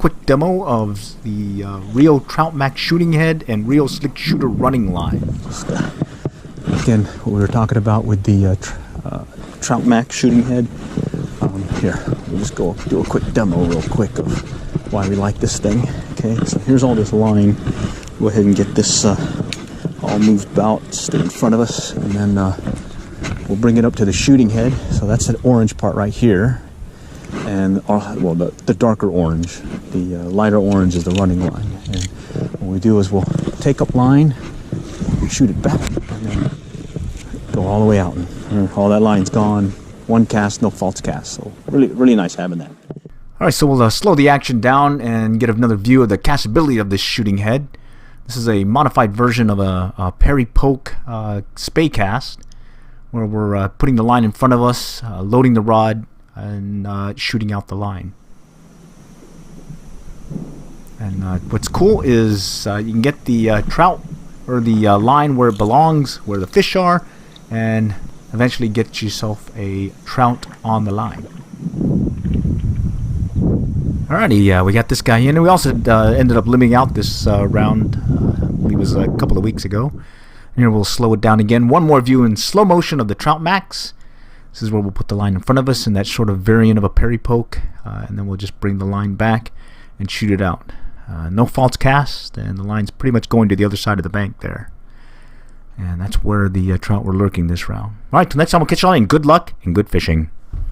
quick demo of the Rio Trout Max shooting head and Rio Slickshooter running line. Again, what we were talking about with the Trout Max shooting head. Here, we'll just go do a quick demo real quick of why we like this thing. Okay, so here's all this line. Go ahead and get this all moved about, stay in front of us, and then we'll bring it up to the shooting head. So that's that orange part right here. And well, the darker orange, the lighter orange is the running line. And what we do is we'll take up line, shoot it back, and then go all the way out. And all that line's gone. One cast, no false cast. So really nice having that. All right, so we'll slow the action down and get another view of the castability of this shooting head. This is a modified version of a Perry Poke spay cast, where we're putting the line in front of us, loading the rod, and shooting out the line. And what's cool is you can get the trout or the line where it belongs, where the fish are, and eventually get yourself a trout on the line. Alrighty, we got this guy in, and we also ended up limiting out this round. I believe it was a couple of weeks ago. Here we'll slow it down again. One more view in slow motion of the Trout Max. This is where we'll put the line in front of us in that sort of variant of a Perry Poke, and then we'll just bring the line back and shoot it out. No false cast, and the line's pretty much going to the other side of the bank there. And that's where the trout were lurking this round. Alright, till next time, we'll catch you all in. Good luck and good fishing.